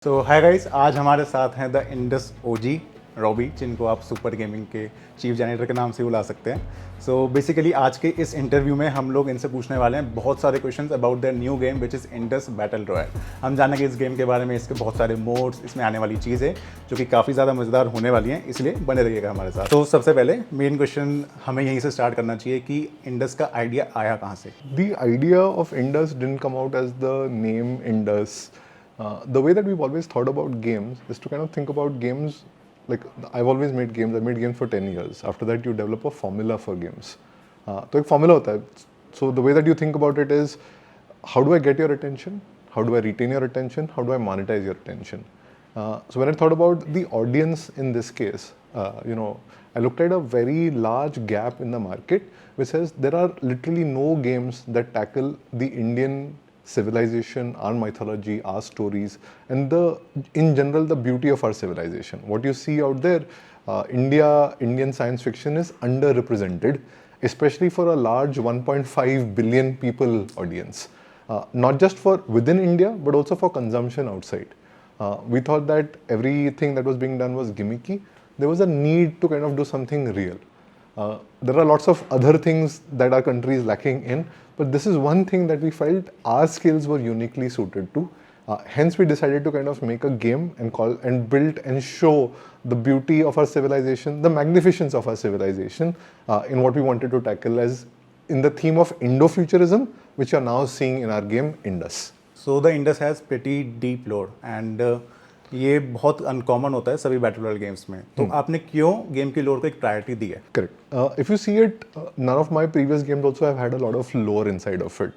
सो hi guys, आज हमारे साथ हैं द इंडस ओजी रॉबी, जिनको आप सुपर गेमिंग के चीफ जैनेटर के नाम से बुला सकते हैं। सो बेसिकली आज के इस इंटरव्यू में हम लोग इनसे पूछने वाले हैं बहुत सारे questions about their new game which is Indus battle royal. हम जानेंगे इस गेम के बारे में, इसके बहुत सारे मोड्स, इसमें आने वाली चीज़ें जो कि काफ़ी ज़्यादा मज़ेदार होने वाली हैं, इसलिए बने रहिएगा हमारे साथ। तो सबसे पहले मेन क्वेश्चन हमें यहीं से स्टार्ट करना चाहिए कि इंडस का आइडिया आया कहाँ से। The idea of Indus didn't come out as the name Indus. The way that we've always thought about games is to kind of think about games like I've always made games. I made games for 10 years. After that, you develop a formula for games. तो एक formula होता है. So the way that you think about it is, how do I get your attention? How do I retain your attention? How do I monetize your attention? So when I thought about the audience in this case, I looked at a very large gap in the market, which says there are literally no games that tackle the Indian civilization, our mythology, our stories, and in general the beauty of our civilization. What you see out there, Indian science fiction is underrepresented, especially for a large 1.5 billion people audience. Not just for within India, but also for consumption outside. We thought that everything that was being done was gimmicky. There was a need to kind of do something real. There are lots of other things that our country is lacking in, but this is one thing that we felt our skills were uniquely suited to. Hence, we decided to kind of make a game and build and show the beauty of our civilization, the magnificence of our civilization, in what we wanted to tackle as in the theme of Indo-futurism, which you're now seeing in our game Indus. So the Indus has pretty deep लोर and ये बहुत uncommon होता है सभी battle royal games में। तो आपने क्यों गेम की लोर को एक प्रायोरिटी दी है? Correct. If you see it, none of my previous games also have had a lot of lore inside of it.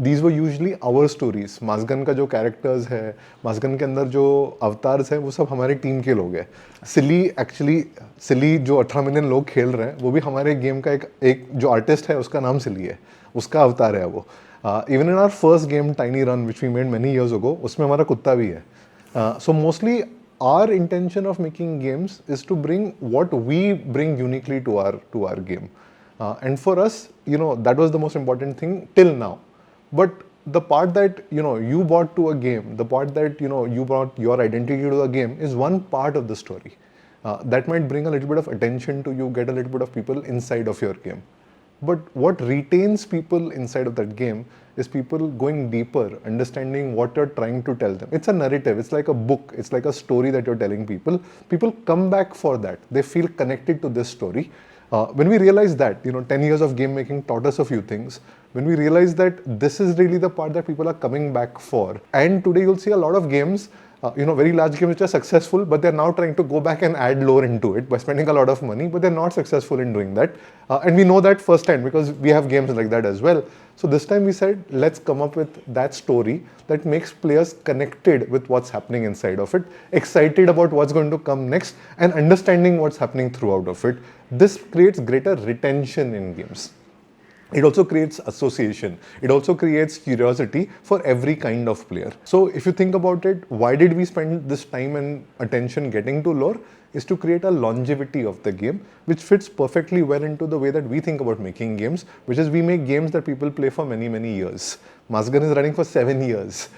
These were usually our stories. Mazgan का जो characters है, Mazgan के अंदर जो अवतार्स हैं, वो सब हमारे टीम के लोग हैं. सिली जो 18 मिलियन लोग खेल रहे हैं, वो भी हमारे गेम का एक जो आर्टिस्ट है, उसका नाम सिली है, उसका अवतार है वो. Even in our first game, Tiny Run, which we made many years ago, उसमें हमारा कुत्ता भी है. So mostly our intention of making games is to bring what we bring uniquely to our game, and for us, that was the most important thing till now. But the part that you brought to a game, the part that you brought your identity to the game is one part of the story. That might bring a little bit of attention to you, get a little bit of people inside of your game. But what retains people inside of that game is people going deeper, understanding what you're trying to tell them. It's a narrative, it's like a book, it's like a story that you're telling people. People come back for that. They feel connected to this story. When we realize that, 10 years of game making taught us a few things. When we realize that this is really the part that people are coming back for. And today you'll see a lot of games, very large games which are successful, but they're now trying to go back and add lore into it by spending a lot of money, but they're not successful in doing that. And we know that firsthand because we have games like that as well. So this time we said, let's come up with that story that makes players connected with what's happening inside of it, excited about what's going to come next, and understanding what's happening throughout of it. This creates greater retention in games. It also creates association. It also creates curiosity for every kind of player. So if you think about it, why did we spend this time and attention getting to lore? Is to create a longevity of the game, which fits perfectly well into the way that we think about making games, which is we make games that people play for many, many years. Mazgan is running for 7 years.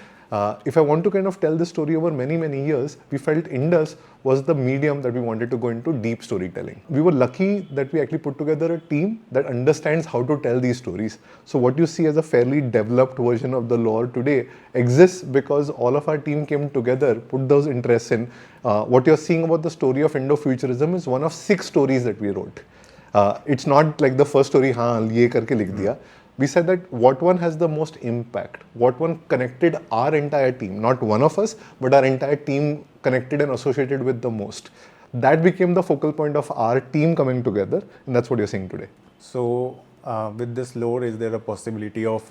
If I want to kind of tell this story over many, many years, we felt Indus was the medium that we wanted to go into deep storytelling. We were lucky that we actually put together a team that understands how to tell these stories. So what you see as a fairly developed version of the lore today exists because all of our team came together, put those interests in. What you're seeing about the story of Indo-futurism is one of 6 stories that we wrote. It's not like the first story, haan, ye karke likh diya. We said that what one has the most impact, what one connected our entire team, not one of us, but our entire team connected and associated with the most. That became the focal point of our team coming together, and that's what you're seeing today. So with this lore, is there a possibility of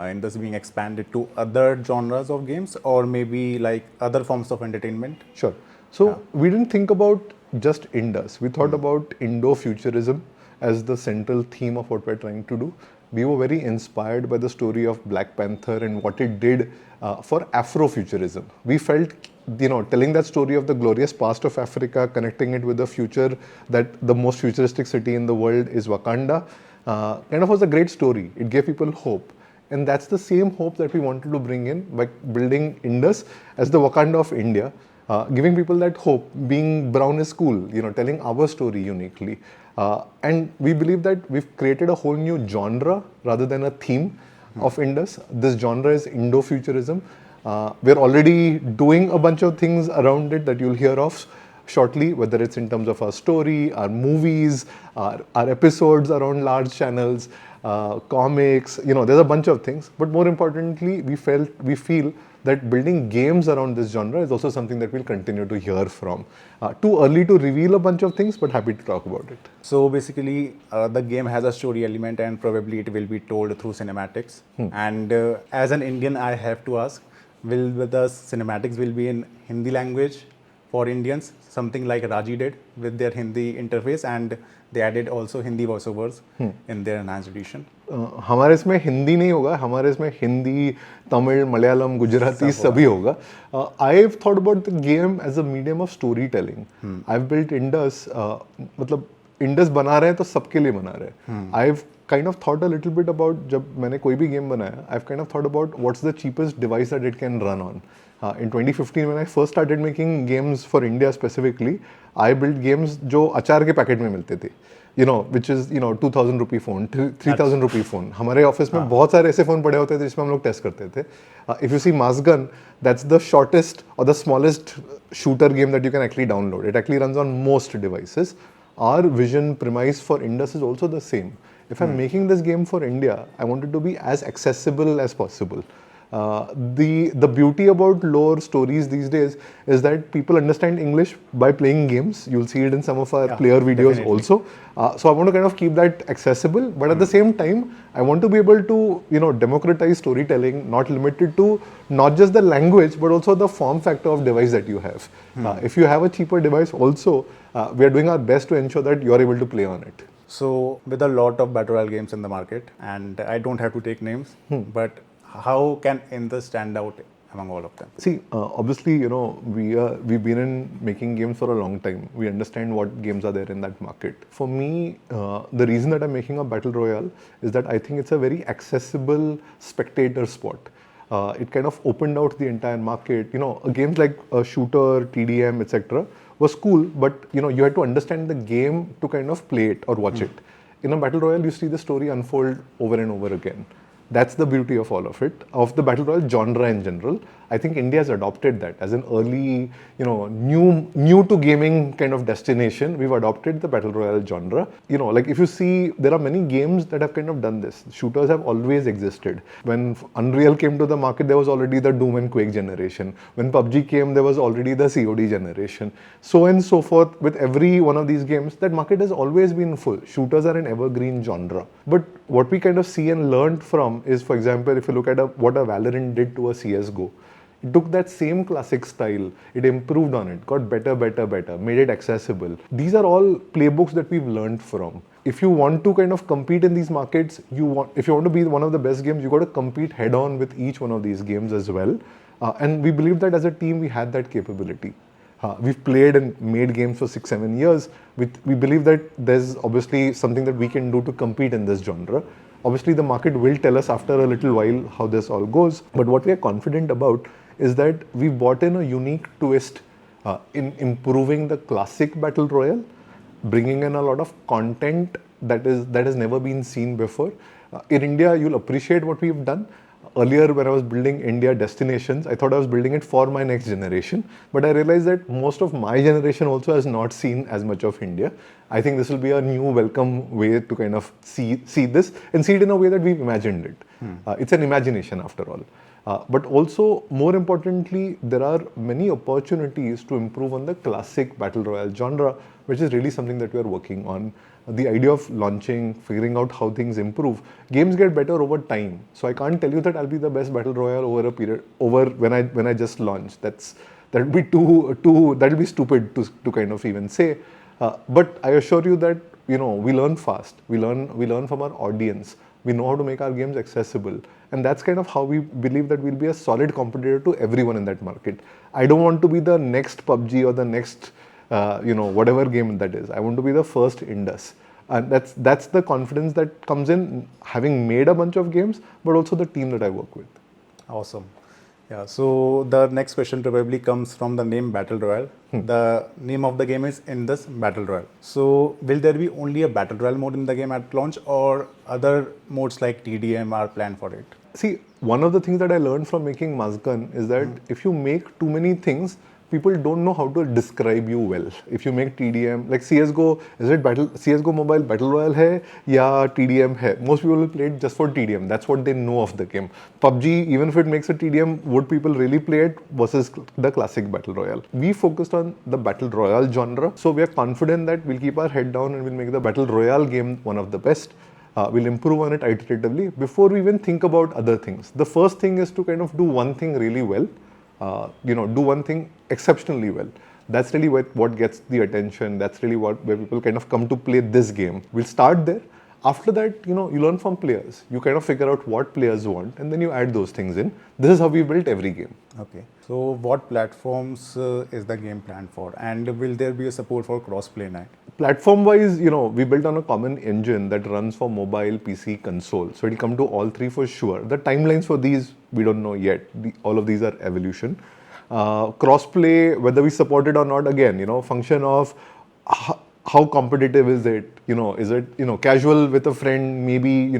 Indus being expanded to other genres of games or maybe like other forms of entertainment? Sure. So we didn't think about just Indus. We thought about Indo-futurism as the central theme of what we're trying to do. We were very inspired by the story of Black Panther and what it did for Afrofuturism. We felt, telling that story of the glorious past of Africa, connecting it with the future, that the most futuristic city in the world is Wakanda, kind of was a great story. It gave people hope. And that's the same hope that we wanted to bring in by building Indus as the Wakanda of India, giving people that hope. Being brown is cool, telling our story uniquely. And we believe that we've created a whole new genre rather than a theme of Indus. This genre is Indo-futurism. We're already doing a bunch of things around it that you'll hear of shortly, whether it's in terms of our story, our movies, our episodes around large channels, comics, there's a bunch of things. But more importantly, we feel that building games around this genre is also something that we'll continue to hear from. Too early to reveal a bunch of things, but happy to talk about it. So basically, the game has a story element, and probably it will be told through cinematics. And as an Indian, I have to ask, will the cinematics will be in Hindi language for Indians, something like Raji did with their Hindi interface, and they added also Hindi voiceovers in their enhanced edition? हमारे इसमें हिंदी नहीं होगा, हमारे इसमें हिंदी, तमिल, मलयालम, गुजराती सभी होगा. I've thought about the game as a medium of storytelling. I've built Indus, मतलब Indus बना रहे हैं तो सबके लिए बना रहे हैं. I've kind of thought a little bit about, जब मैंने कोई भी game बनाया, I've kind of thought about what's the cheapest device that it can run on. In 2015, when I first started making games for India specifically, I built games जो अचार के packet में मिलते थे, which is 2,000 rupee phone, 3,000 rupee phone. हमारे office में बहुत सारे ऐसे फोन पड़े होते थे जिसमें हम लोग टेस्ट करते थे. If you see Mass Gun, that's the shortest or the smallest shooter game that you can actually download. It actually runs on most devices. Our vision premise for Indus is also the same. If I'm making this game for India, I want it to be as accessible as possible. The beauty about lore stories these days is that people understand English by playing games. You'll see it in some of our player videos also. So I want to kind of keep that accessible, but at the same time, I want to be able to democratize storytelling, not limited to not just the language, but also the form factor of device that you have. If you have a cheaper device also, we are doing our best to ensure that you are able to play on it. So with a lot of battle royale games in the market, and I don't have to take names, but how can Indus stand out among all of them? See, obviously, we've been in making games for a long time. We understand what games are there in that market. For me, the reason that I'm making a battle royale is that I think it's a very accessible spectator sport. It kind of opened out the entire market. Games like Shooter, TDM, etc. was cool, but you had to understand the game to kind of play it or watch it. In a battle royale, you see the story unfold over and over again. That's the beauty of all of it, of the battle royale genre in general. I think India has adopted that as an early, new to gaming kind of destination. We've adopted the battle royale genre. Like if you see, there are many games that have kind of done this. Shooters have always existed. When Unreal came to the market, there was already the Doom and Quake generation. When PUBG came, there was already the COD generation. So and so forth. With every one of these games, that market has always been full. Shooters are an evergreen genre. But what we kind of see and learned from is, for example, if you look at what a Valorant did to a CSGO, it took that same classic style, it improved on it, got better, made it accessible. These are all playbooks that we've learned from. If you want to kind of compete in these markets, if you want to be one of the best games, you got to compete head on with each one of these games as well. And we believe that as a team, we had that capability. We've played and made games for 6-7 years. We believe that there's obviously something that we can do to compete in this genre. Obviously, the market will tell us after a little while how this all goes. But what we are confident about is that we brought in a unique twist in improving the classic battle royale, bringing in a lot of content that has never been seen before. In India, you'll appreciate what we've done. Earlier, when I was building India destinations, I thought I was building it for my next generation. But I realized that most of my generation also has not seen as much of India. I think this will be a new welcome way to kind of see this and see it in a way that we've imagined it. It's an imagination after all. But also, more importantly, there are many opportunities to improve on the classic battle royale genre, which is really something that we are working on. The idea of launching, figuring out how things improve. Games get better over time. So I can't tell you that I'll be the best battle royale over when I just launch. That'll be stupid to kind of even say. But I assure you that we learn fast. We learn from our audience. We know how to make our games accessible. And that's kind of how we believe that we'll be a solid competitor to everyone in that market. I don't want to be the next PUBG or the next, whatever game that is. I want to be the first Indus. And that's the confidence that comes in having made a bunch of games, but also the team that I work with. Awesome. Yeah, so the next question probably comes from the name Battle Royale. The name of the game is Indus Battle Royale. So, will there be only a Battle Royale mode in the game at launch, or other modes like TDM are planned for it? See, one of the things that I learned from making Mazgun is that if you make too many things, people don't know how to describe you well. If you make TDM, like CSGO, is it CSGO Mobile Battle Royale hai ya TDM hai? Most people will play it just for TDM. That's what they know of the game. PUBG, even if it makes a TDM, would people really play it versus the classic Battle Royale? We focused on the Battle Royale genre, so we are confident that we'll keep our head down and we'll make the Battle Royale game one of the best. We'll improve on it iteratively before we even think about other things. The first thing is to kind of do one thing really well, do one thing exceptionally well. That's really what gets the attention. That's really where people kind of come to play this game. We'll start there. After that, you learn from players. You kind of figure out what players want, and then you add those things in. This is how we built every game. Okay. So, what platforms is the game planned for, and will there be a support for cross-play now? Platform-wise, we built on a common engine that runs for mobile, PC, console. So it'll come to all three for sure. The timelines for these, we don't know yet. All of these are evolution. Cross-play, whether we support it or not, again, function of how competitive is it? Is it casual with a friend? Maybe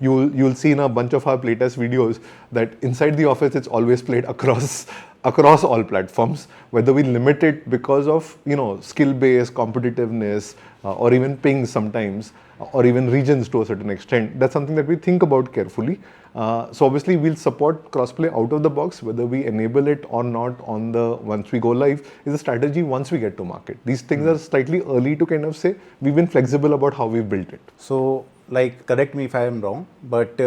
you'll see in a bunch of our playtest videos that inside the office it's always played across all platforms. Whether we limit it because of skill-based competitiveness or even pings sometimes, or even regions to a certain extent, that's something that we think about carefully. So obviously we'll support crossplay out of the box. Whether we enable it or not once we go live is a strategy once we get to market. These things are slightly early to kind of say. We've been flexible about how we've built it. So, correct me if I am wrong, but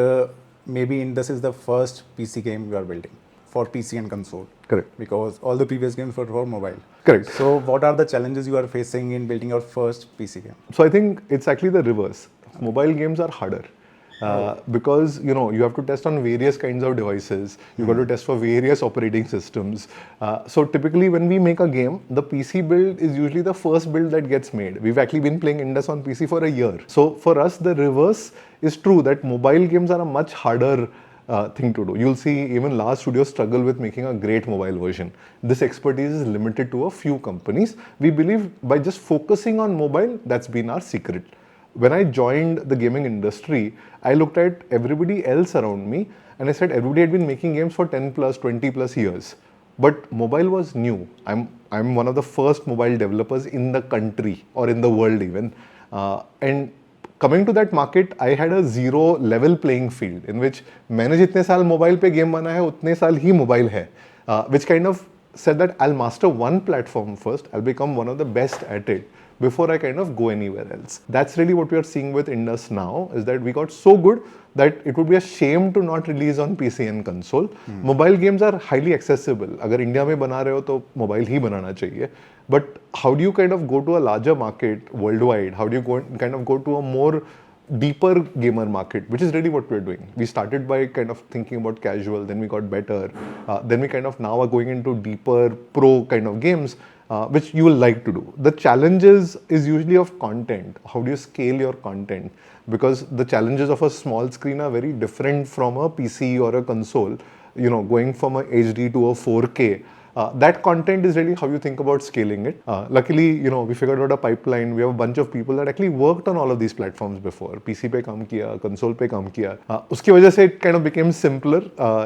maybe this is the first PC game you are building for PC and console. Correct. Because all the previous games were for mobile. Correct. So, what are the challenges you are facing in building your first PC game? So I think it's actually the reverse. Mobile games are harder. Because you have to test on various kinds of devices. You've got to test for various operating systems. So typically when we make a game, the PC build is usually the first build that gets made. We've actually been playing Indus on PC for a year. So for us, the reverse is true, that mobile games are a much harder thing to do. You'll see even large studios struggle with making a great mobile version. This expertise is limited to a few companies. We believe by just focusing on mobile, that's been our secret. When I joined the gaming industry, I looked at everybody else around me and I said everybody had been making games for 10 plus, 20 plus years. But mobile was new. I'm one of the first mobile developers in the country or in the world even. And coming to that market, I had a zero level playing field in which मैंने जितने साल mobile पे game बना है उतने साल ही mobile है, which kind of said that I'll master one platform first, I'll become one of the best at it before I kind of go anywhere else. That's really what we are seeing with Indus now, is that we got so good that it would be a shame to not release on PC and console. Mobile games are highly accessible. अगर India में बना रहे हो तो mobile ही बनाना चाहिए. But how do you kind of go to a larger market worldwide? How do you kind of go to a more deeper gamer market, which is really what we're doing. We started by kind of thinking about casual, then we got better, then we kind of now are going into deeper pro kind of games, which you will like to do. The challenges is usually of content. How do you scale your content? Because the challenges of a small screen are very different from a PC or a console, going from a HD to a 4K. That content is really how you think about scaling it. Luckily, we figured out a pipeline. We have a bunch of people that actually worked on all of these platforms before. PC पे काम किया, console पे काम किया. उसकी वजह से it kind of became simpler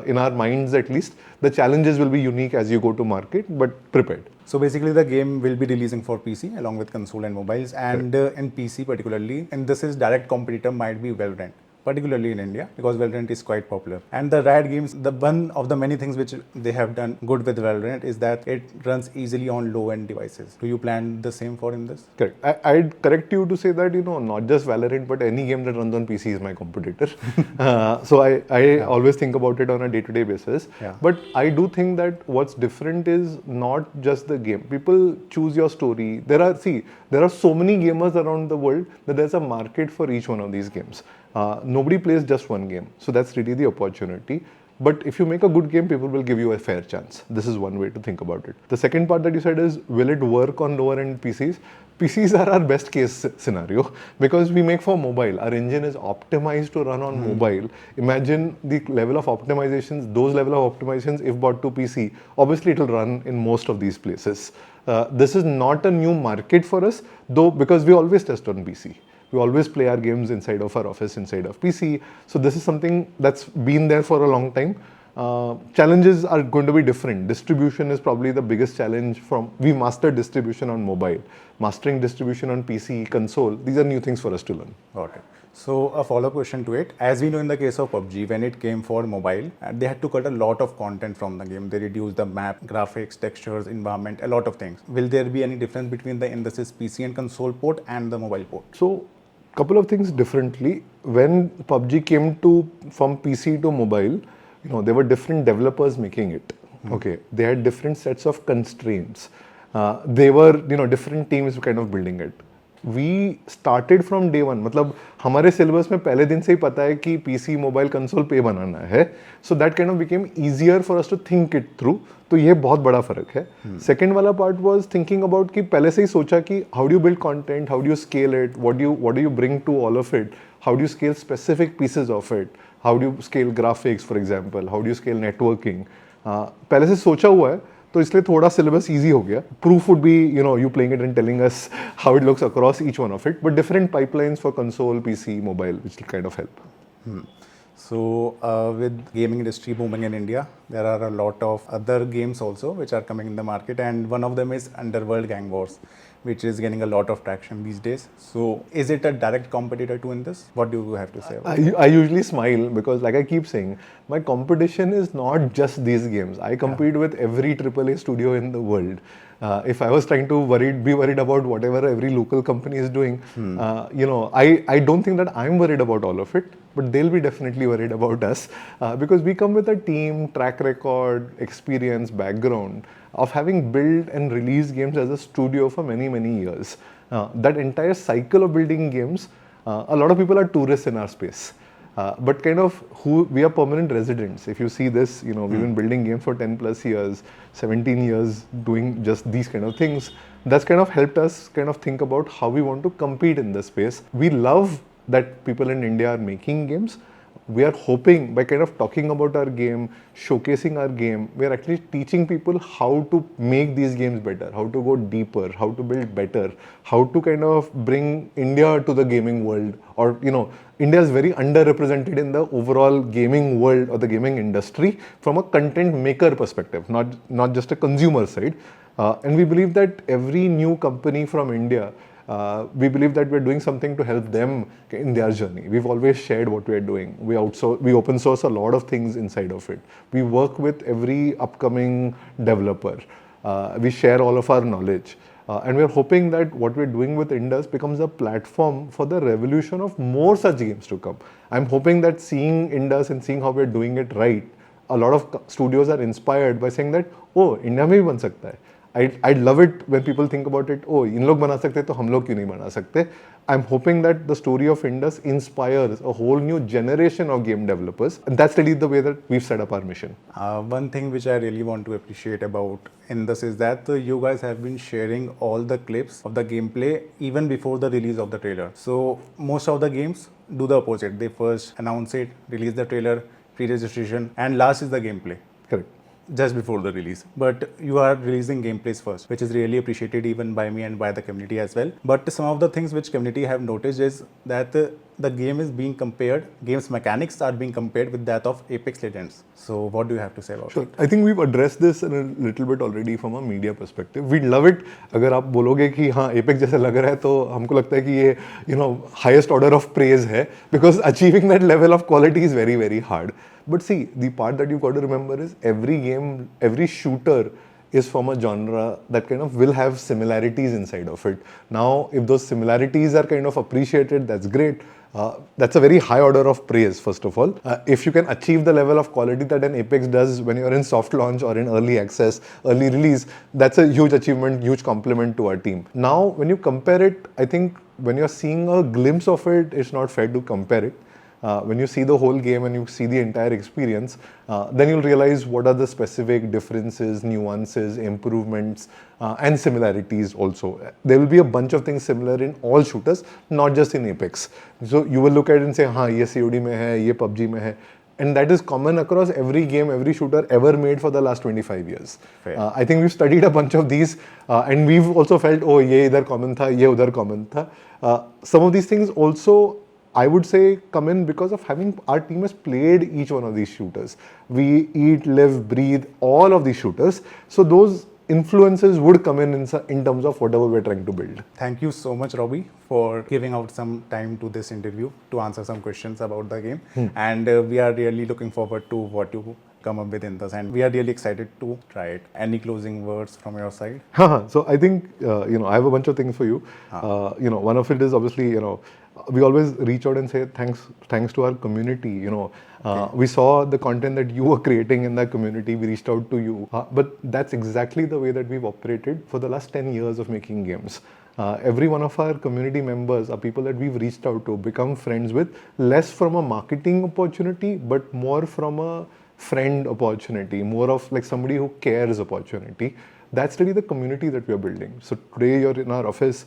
in our minds at least. The challenges will be unique as you go to market, but prepared. So basically the game will be releasing for PC along with console and mobiles, and in PC particularly, and this is direct competitor might be Valorant, particularly in India, because Valorant is quite popular. And the Riot Games, the one of the many things which they have done good with Valorant is that it runs easily on low-end devices. Do you plan the same for in this? Correct. I'd correct you to say that, not just Valorant, but any game that runs on PC is my competitor. So I always think about it on a day-to-day basis. Yeah. But I do think that what's different is not just the game. People choose your story. There are so many gamers around the world that there's a market for each one of these games. Nobody plays just one game. So that's really the opportunity. But if you make a good game, people will give you a fair chance. This is one way to think about it. The second part that you said is, will it work on lower end PCs? PCs are our best case scenario because we make for mobile. Our engine is optimized to run on mobile. Imagine the level of optimizations, those level of optimizations if brought to PC. Obviously, it will run in most of these places. This is not a new market for us, though, because we always test on PC. We always play our games inside of our office, inside of PC. So this is something that's been there for a long time. Challenges are going to be different. Distribution is probably the biggest challenge we mastered distribution on mobile. Mastering distribution on PC, console, these are new things for us to learn. Got it. So a follow-up question to it. As we know in the case of PUBG, when it came for mobile, they had to cut a lot of content from the game. They reduced the map, graphics, textures, environment, a lot of things. Will there be any difference between the Indus' PC and console port and the mobile port? So, couple of things differently. When PUBG came from PC to mobile, there were different developers making it. Okay, they had different sets of constraints. They were, different teams kind of building it. We started from day one. मतलब हमारे syllabus में पहले दिन से ही पता है कि PC, mobile, console पे बनाना है. So that kind of became easier for us to think it through. तो ये बहुत बड़ा फर्क है. Second वाला part was thinking about कि पहले से ही सोचा कि how do you build content, how do you scale it, what do you bring to all of it, how do you scale specific pieces of it, how do you scale graphics, for example, how do you scale networking. पहले से सोचा हुआ है. तो इसलिए थोड़ा syllabus easy हो गया. Proof would be you playing it and telling us how it looks across each one of it, but different pipelines for console, PC, mobile, which will kind of help. So with gaming industry booming in India, there are a lot of other games also which are coming in the market, and one of them is Underworld Gang Wars, which is getting a lot of traction these days. So is it a direct competitor to Indus? What do you have to say about it? I usually smile because, like I keep saying, my competition is not just these games. I compete with every AAA studio in the world. If I was trying to be worried about whatever every local company is doing, I don't think that I'm worried about all of it, but they'll be definitely worried about us because we come with a team, track record, experience, background of having built and released games as a studio for many, many years. That entire cycle of building games, a lot of people are tourists in our space. But kind of we are permanent residents. If you see this, we've been building games for 10 plus years, 17 years doing just these kind of things. That's kind of helped us kind of think about how we want to compete in this space. We love that people in India are making games. We are hoping by kind of talking about our game, showcasing our game, we are actually teaching people how to make these games better, how to go deeper, how to build better, how to kind of bring India to the gaming world. Or, India is very underrepresented in the overall gaming world or the gaming industry from a content maker perspective, not just a consumer side. And we believe that every new company from India, we believe that we're doing something to help them in their journey. We've always shared what we're doing. We open source a lot of things inside of it. We work with every upcoming developer. We share all of our knowledge. And we're hoping that what we're doing with Indus becomes a platform for the revolution of more such games to come. I'm hoping that seeing Indus and seeing how we're doing it right, a lot of studios are inspired by saying that, oh, India में भी बन सकता है. I'd love it when people think about it, oh, इन लोग बना सकते तो हम लोग क्यों नहीं बना सकते. I'm hoping that the story of Indus inspires a whole new generation of game developers, and that's really the way that we've set up our mission. One thing which I really want to appreciate about Indus is that you guys have been sharing all the clips of the gameplay even before the release of the trailer. So most of the games do the opposite. They first announce it, release the trailer, pre-registration, and last is the gameplay. Correct. Just before the release, but you are releasing gameplays first, which is really appreciated even by me and by the community as well. But some of the things which community have noticed is that the game is being compared, game's mechanics are being compared with that of Apex Legends. So what do you have to say about it? I think we've addressed this in a little bit already from a media perspective. We'd love it अगर आप बोलोगे कि हाँ Apex जैसा लग रहा है तो हमको लगता है कि ये highest order of praise है, because achieving that level of quality is very, very hard. But see, the part that you've got to remember is every game, every shooter is from a genre that kind of will have similarities inside of it. Now, if those similarities are kind of appreciated, that's great. That's a very high order of praise, first of all. If you can achieve the level of quality that an Apex does when you're in soft launch or in early access, early release, that's a huge achievement, huge compliment to our team. Now, when you compare it, I think when you're seeing a glimpse of it, it's not fair to compare it. when you see the whole game and you see the entire experience, then you'll realize what are the specific differences, nuances, improvements, and similarities also. There will be a bunch of things similar in all shooters, not just in Apex. So you will look at it and say, हाँ ये COD में है, ये PUBG में है. And that is common across every game, every shooter ever made for the last 25 years. I think we've studied a bunch of these and we've also felt, oh, ये इधर common था, ये उधर common था. Some of these things also, I would say, come in because of having our team has played each one of these shooters. We eat, live, breathe all of these shooters. So those influences would come in terms of whatever we're trying to build. Thank you so much, Robbie, for giving out some time to this interview to answer some questions about the game. And we are really looking forward to what you come up with in this, and we are really excited to try it. Any closing words from your side? So I think, I have a bunch of things for you. One of it is obviously, we always reach out and say thanks to our community. We saw the content that you were creating in that community. We reached out to you. But that's exactly the way that we've operated for the last 10 years of making games. Every one of our community members are people that we've reached out to, become friends with, less from a marketing opportunity, but more from a friend opportunity, more of like somebody who cares opportunity. That's really the community that we are building. So today you're in our office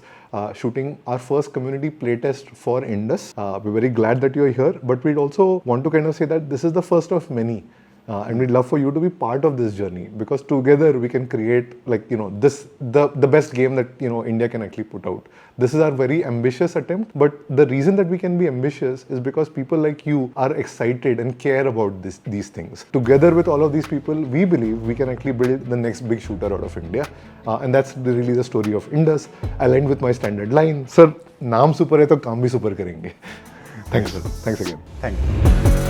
shooting our first community playtest for Indus. We're very glad that you're here, but we'd also want to kind of say that this is the first of many. And we'd love for you to be part of this journey, because together we can create the best game that India can actually put out. This is our very ambitious attempt, but the reason that we can be ambitious is because people like you are excited and care about these things. Together with all of these people, we believe we can actually build the next big shooter out of India, and that's really the story of Indus. I'll end with my standard line, sir. नाम super है तो काम भी super करेंगे. Thanks, sir. Thanks again. Thank you.